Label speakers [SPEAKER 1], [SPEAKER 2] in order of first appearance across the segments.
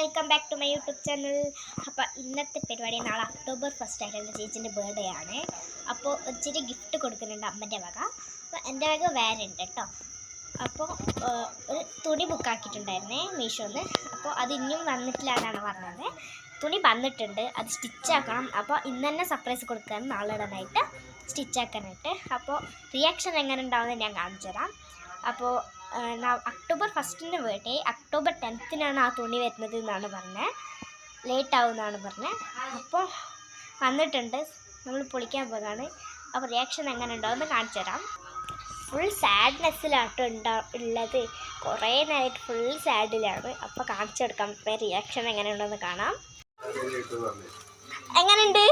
[SPEAKER 1] Welcome back to my YouTube channel. അപ്പോൾ ഇന്നത്തെ പരിപാടി നാളെ October 1 ആയിട്ട് എൻ്റെ ചേച്ചീൻ്റെ ബർത്ത്ഡേ ആണ്. അപ്പോൾ ഇച്ചിരി ഗിഫ്റ്റ് കൊടുക്കുന്നുണ്ട് അമ്മൻ്റെ വക. അപ്പോൾ എൻ്റെ വക വേറെ ഉണ്ട് കേട്ടോ. അപ്പോൾ ഒരു തുണി ബുക്കാക്കിയിട്ടുണ്ടായിരുന്നേ മീഷോന്ന്. അപ്പോൾ അത് ഇനിയും വന്നിട്ടില്ല എന്നാണ് പറഞ്ഞത്. തുണി വന്നിട്ടുണ്ട്, അത് സ്റ്റിച്ചാക്കണം. അപ്പോൾ ഇന്ന് തന്നെ സർപ്രൈസ് കൊടുക്കാൻ നാളെ ഇടാനായിട്ട് സ്റ്റിച്ചാക്കാനായിട്ട്. അപ്പോൾ റിയാക്ഷൻ എങ്ങനെ ഉണ്ടാവുമെന്ന് ഞാൻ കാണിച്ചു തരാം. അപ്പോൾ October 1 ബർത്ത്ഡേ, October 10 ആ തുണി വരുന്നത് എന്നാണ് പറഞ്ഞത്. ലേറ്റ് ആവുമെന്നാണ് പറഞ്ഞത്. അപ്പോൾ വന്നിട്ടുണ്ട്, നമ്മൾ പൊളിക്കാൻ പോകുകയാണ്. അപ്പോൾ റിയാക്ഷൻ എങ്ങനെ ഉണ്ടാവുമെന്ന് കാണിച്ചു തരാം. ഫുൾ സാഡ്നെസ്സിലാട്ടോ ഉള്ളത്, കുറേ നേരമായിട്ട് ഫുൾ സാഡിലാണ്. അപ്പോൾ കാണിച്ചു കൊടുക്കാം റിയാക്ഷൻ എങ്ങനെ ഉണ്ടെന്ന് കാണാം. എങ്ങനെയുണ്ട്?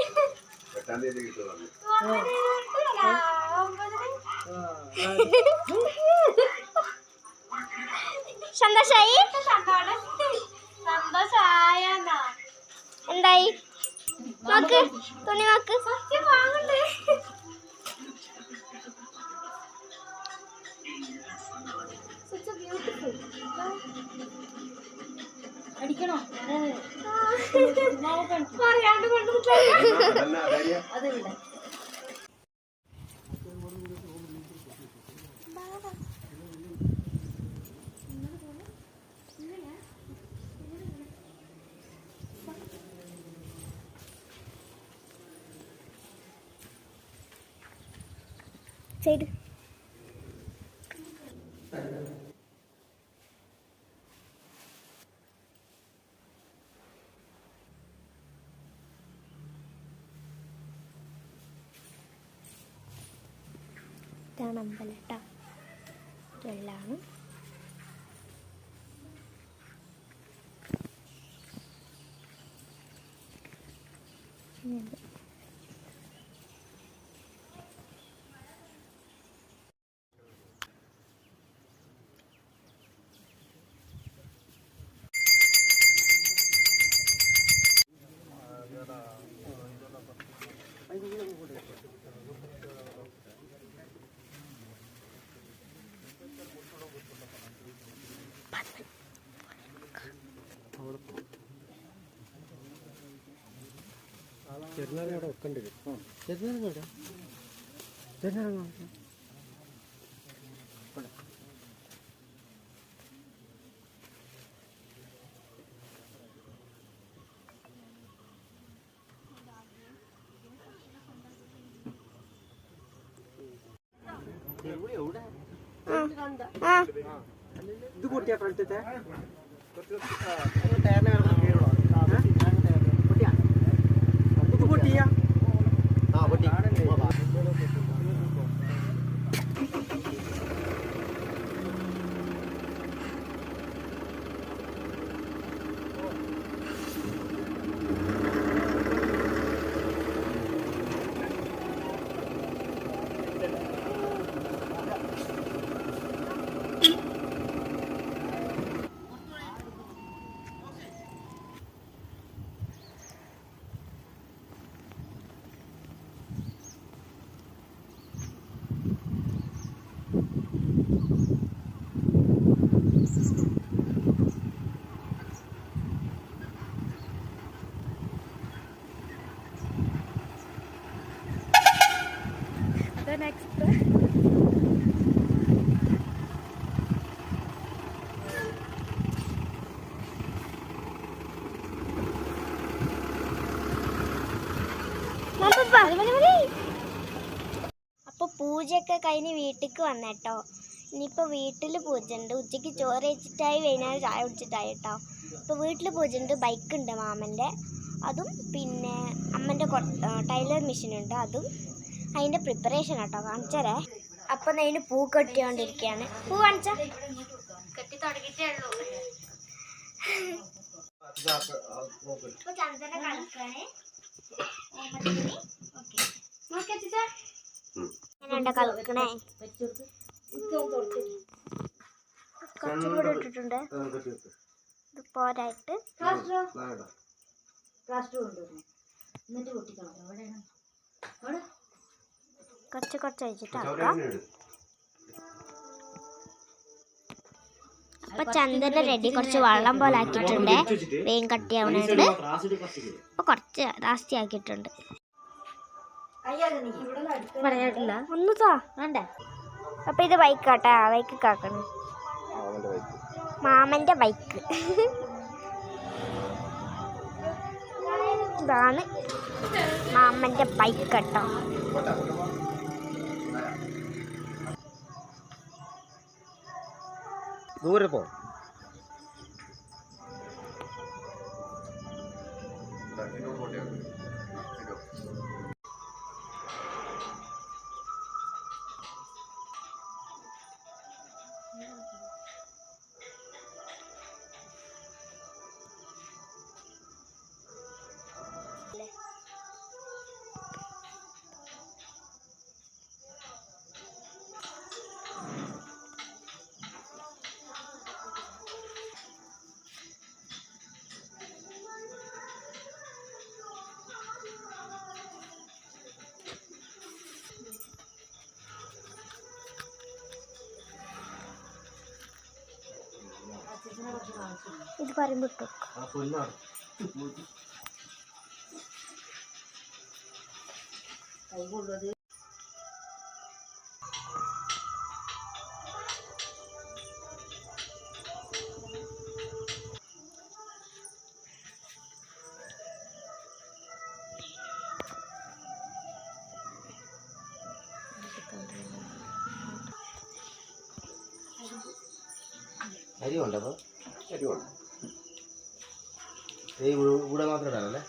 [SPEAKER 1] സന്തോഷായി? എന്തായി നോക്ക്, തുണി നോക്ക്.
[SPEAKER 2] അടിക്കണോ? അതിവിടെ
[SPEAKER 1] സൈഡ് ഇതാണ് അമ്പലം കേട്ടോ. വെള്ളമാണ്.
[SPEAKER 3] ചെറുനാരങ്ങ അവിടെ വെക്കേണ്ടി വരും. ചെറുനാരങ്ങ അവിടെ ചെറുനാരങ്ങ ഇത് പൊട്ടിയാ ഫ്രണ്ടത്തെ പൊട്ടിയാ പൊട്ടി. അപ്പോൾ പൂജയൊക്കെ കഴിഞ്ഞ് വീട്ടിലേക്ക് വന്നേട്ടോ. ഇനിയിപ്പോൾ വീട്ടിൽ പൂജ ഉണ്ട്. ഉച്ചയ്ക്ക് ചോറ് കഴിച്ചിട്ടായി, വൈകുന്നേരം ചായ കുടിച്ചിട്ടായി കേട്ടോ. ഇപ്പോൾ വീട്ടിൽ പൂജ ഉണ്ട്. ബൈക്കുണ്ട് മാമൻ്റെ, അതും പിന്നെ അമ്മൻ്റെ ടൈലർ മെഷീനുണ്ട്, അതും അതിൻ്റെ പ്രിപ്പറേഷൻ കേട്ടോ. കാണിച്ചരേ. അപ്പം അതിന് പൂ കെട്ടിക്കൊണ്ടിരിക്കുകയാണ്. പൂ കാണിച്ച കെട്ടി തുടങ്ങിയിട്ടേ ഉള്ളൂ. ചന്ദന കളിക്കാണ്. എങ്ങനെയുണ്ട് കളിക്കണേ? കുറച്ചും കൂടെ ഇട്ടിട്ടുണ്ട്. ഇത് പോരായിട്ട് കുറച്ച് കുറച്ച് അയച്ചിട്ടാക്കാം. അപ്പൊ ചന്ദന റെഡി കുറച്ച് വെള്ളം പോലെ ആക്കിയിട്ടുണ്ട്. വേഗം കട്ടിയാവുന്നുണ്ട്. അപ്പൊ കുറച്ച് ജാസ്തി ആക്കിയിട്ടുണ്ട്. ഒന്ന് വേണ്ട. അപ്പൊ ഇത് ബൈക്കാട്ടെ, ബൈക്ക് കാക്കണം. മാമന്റെ ബൈക്ക്. ഇതാണ് മാമന്റെ ബൈക്ക് കേട്ടോ.
[SPEAKER 2] ദൂരെ പോ.
[SPEAKER 3] ഇത് പറയുമ്പോ
[SPEAKER 2] അരി ഉണ്ടോ? അരി ഉണ്ട്. ഇവിടെ മാത്രം ഇടാനല്ലേ?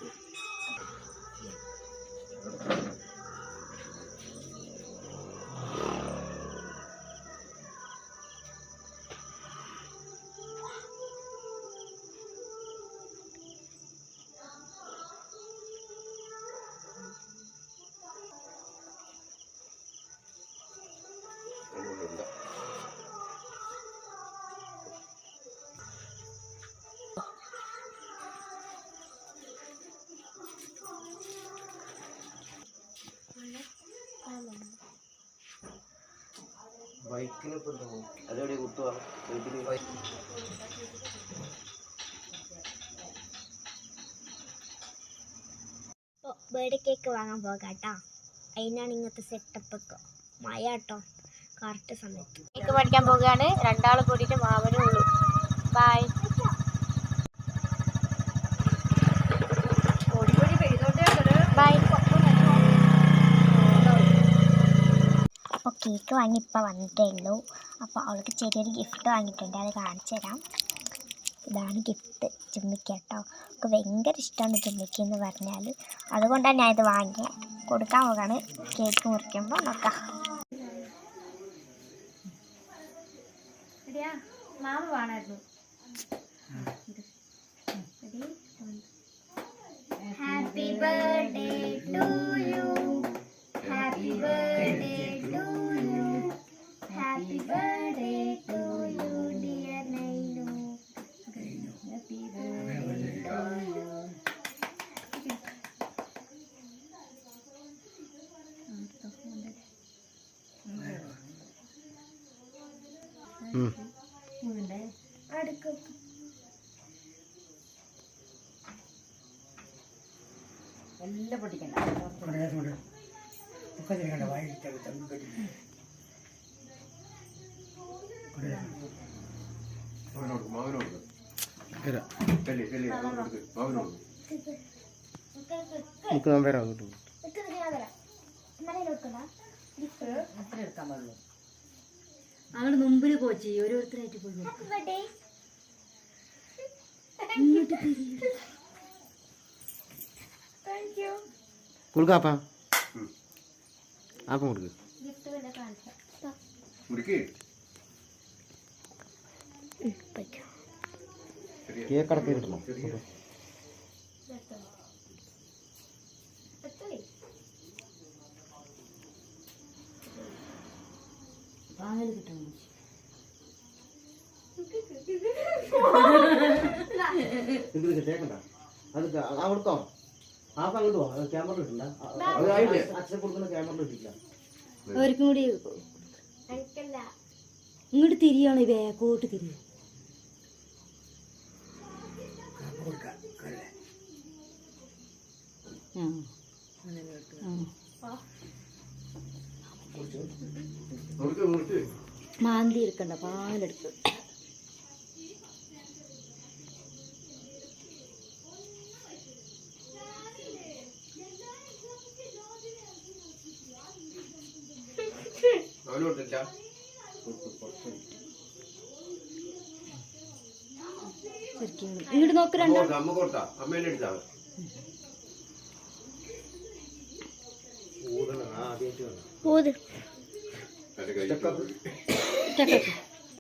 [SPEAKER 2] ബൈക്കിന് ഇപ്പൊ അതെവിടെ കുത്തുവാ?
[SPEAKER 3] ബർത്ത്ഡേ കേക്ക് വാങ്ങാൻ പോകാട്ടോ. അതിനാണ് ഇങ്ങനത്തെ സെറ്റപ്പ് ഒക്കെ. മഴ കേട്ടോ, കറക്റ്റ് സമയത്ത് കേക്ക് മേടിക്കാൻ പോകുകയാണ്. രണ്ടാൾ കൂടിയിട്ട് മാവനും ഉള്ളൂ. ബൈ. ബൈ. അപ്പോൾ കേക്ക് വാങ്ങി ഇപ്പം വന്നിട്ടേ ഉള്ളൂ. അപ്പോൾ അവൾക്ക് ചെറിയൊരു ഗിഫ്റ്റ് വാങ്ങിയിട്ടുണ്ട്, അത് കാണിച്ചു തരാം. ഇതാണ് ഗിഫ്റ്റ്, ചുമ്മിക്ക കേട്ടോ. അവൾക്ക് ഭയങ്കര ഇഷ്ടമാണ് ചുമ്മിക്ക എന്ന് പറഞ്ഞാൽ. അതുകൊണ്ടാണ് ഞാൻ ഇത് വാങ്ങി കൊടുക്കാൻ പോകാണ്. കേക്ക് മുറിക്കുമ്പോൾ നോക്കാം. മാമ വേണമായിരുന്നു. Happy birthday to you, happy birthday to you, happy birthday to you dear Nainu, happy birthday to you.
[SPEAKER 4] എല്ലാം പൊട്ടിക്കണ്ട. അങ്ങോട്ട് മുമ്പിൽ പോച്ചി ഓരോരുത്തരായിട്ട് പോയി
[SPEAKER 2] കൊടുക്കാപ്പാ. ആപ്പം കൊടുക്ക്. കേക്ക് അടക്കി കിട്ടണം.
[SPEAKER 4] വാങ്ങൽ കിട്ടണം.
[SPEAKER 2] കേക്കണ്ട അത് അവിടുത്തോ ആപ്പ് അങ്ങോട്ട് പോവാ. ക്യാമറ കിട്ടണ്ട. അച്ഛൻ കൊടുക്കുന്ന ക്യാമറ കിട്ടില്ല.
[SPEAKER 4] അവർക്കും കൂടി ഇങ്ങോട്ട് തിരിയാണ്, ബാക്കോട്ട് തിരിയും. മാന്തി എടുക്കണ്ട, പാലെടുത്ത്. ഇങ്ങോട്ട് നോക്ക് രണ്ടോ.
[SPEAKER 3] ഊത്
[SPEAKER 2] സ്റ്റെപ്പ്
[SPEAKER 4] ചക്കക്ക്